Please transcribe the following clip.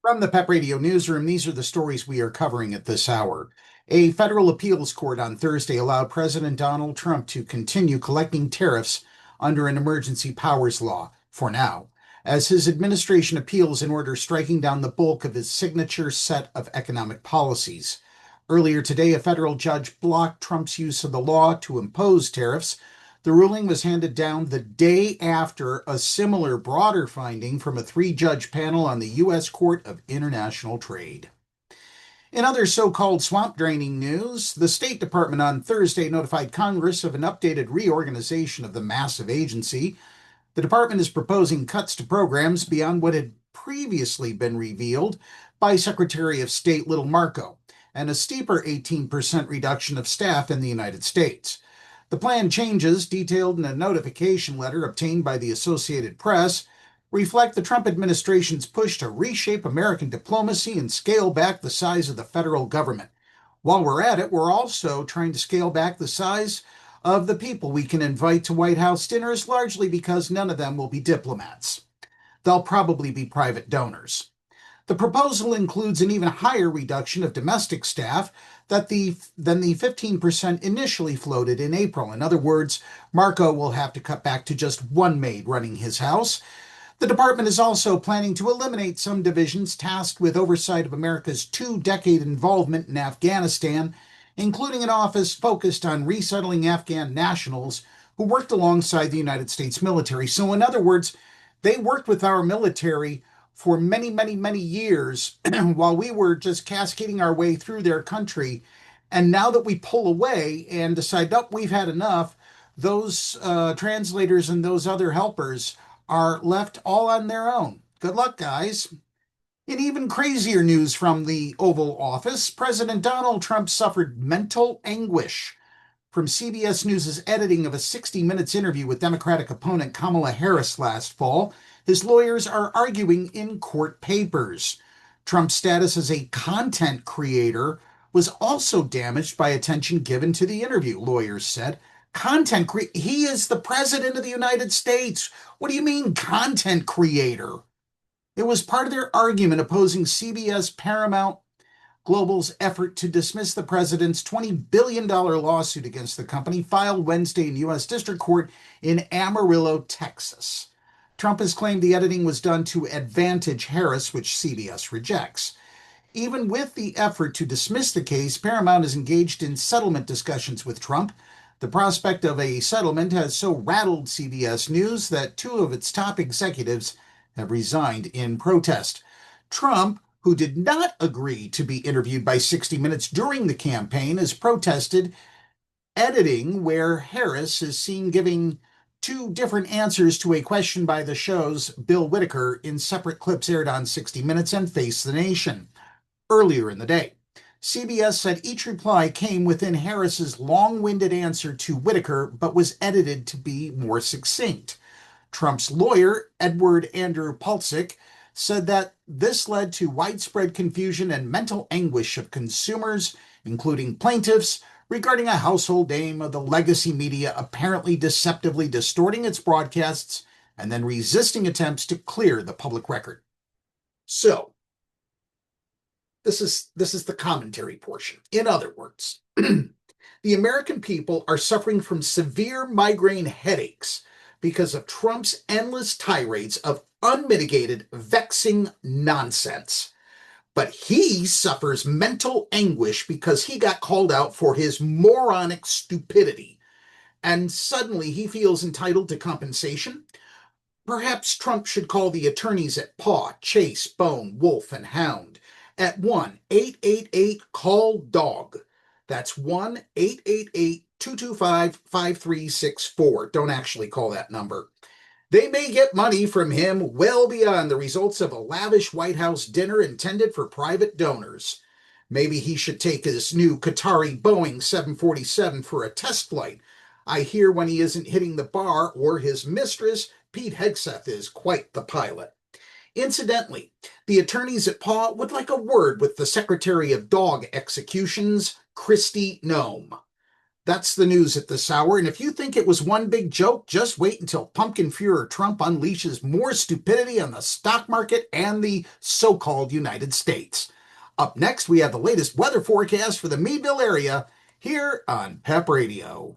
From the Pep Radio Newsroom, these are the stories we are covering at this hour. A federal appeals court on Thursday allowed President Donald Trump to continue collecting tariffs under an emergency powers law, for now, as his administration appeals an order striking down the bulk of his signature set of economic policies. Earlier today, a federal judge blocked Trump's use of the law to impose tariffs. The ruling was handed down the day after a similar broader finding from a three-judge panel on the U.S. Court of International Trade. In other so-called swamp draining news, the State Department on Thursday notified Congress of an updated reorganization of the massive agency. The department is proposing cuts to programs beyond what had previously been revealed by Secretary of State Little Marco, and a steeper 18% reduction of staff in the United States. The plan changes, detailed in a notification letter obtained by the Associated Press, reflect the Trump administration's push to reshape American diplomacy and scale back the size of the federal government. While we're at it, we're also trying to scale back the size of the people we can invite to White House dinners, largely because none of them will be diplomats. They'll probably be private donors. The proposal includes an even higher reduction of domestic staff than the 15% initially floated in April. In other words, Marco will have to cut back to just one maid running his house. The department is also planning to eliminate some divisions tasked with oversight of America's two-decade involvement in Afghanistan, including an office focused on resettling Afghan nationals who worked alongside the United States military. So in other words, they worked with our military for many, many, many years while we were just cascading our way through their country. And now that we pull away and decide, oh, we've had enough, those translators and those other helpers are left all on their own. Good luck, guys. In even crazier news from the Oval Office, President Donald Trump suffered mental anguish from CBS News' editing of a 60 Minutes interview with Democratic opponent Kamala Harris last fall. His lawyers are arguing in court papers. Trump's status as a content creator was also damaged by attention given to the interview, lawyers said. He is the president of the United States. What do you mean, content creator? It was part of their argument opposing CBS Paramount Global's effort to dismiss the president's $20 billion lawsuit against the company, filed Wednesday in U.S. District Court in Amarillo, Texas. Trump has claimed the editing was done to advantage Harris, which CBS rejects. Even with the effort to dismiss the case, Paramount is engaged in settlement discussions with Trump. The prospect of a settlement has so rattled CBS News that two of its top executives have resigned in protest. Trump, who did not agree to be interviewed by 60 Minutes during the campaign, has protested editing where Harris is seen giving two different answers to a question by the show's Bill Whitaker in separate clips aired on 60 Minutes and Face the Nation earlier in the day. CBS said each reply came within Harris's long-winded answer to Whitaker, but was edited to be more succinct. Trump's lawyer, Edward Andrew Pulsick, said that this led to widespread confusion and mental anguish of consumers, including plaintiffs, regarding a household name of the legacy media apparently deceptively distorting its broadcasts and then resisting attempts to clear the public record. So, this is the commentary portion. In other words, the American people are suffering from severe migraine headaches because of Trump's endless tirades of unmitigated, vexing nonsense. But he suffers mental anguish because he got called out for his moronic stupidity. And suddenly he feels entitled to compensation. Perhaps Trump should call the attorneys at Paw, Chase, Bone, Wolfe, and Hound at 1-888-CALL-DOG. That's 1-888-225-5364. Don't actually call that number. They may get money from him well beyond the results of a lavish White House dinner intended for private donors. Maybe he should take his new Qatari Boeing 747 for a test flight. I hear when he isn't hitting the bar or his mistress, Pete Hegseth is quite the pilot. Incidentally, the attorneys at Paw would like a word with the Secretary of Dog Executions, Kristi Noem. That's the news at this hour. And if you think it was one big joke, just wait until Pumpkin Fuhrer Trump unleashes more stupidity on the stock market and the so-called United States. Up next, we have the latest weather forecast for the Meadville area here on PEP Radio.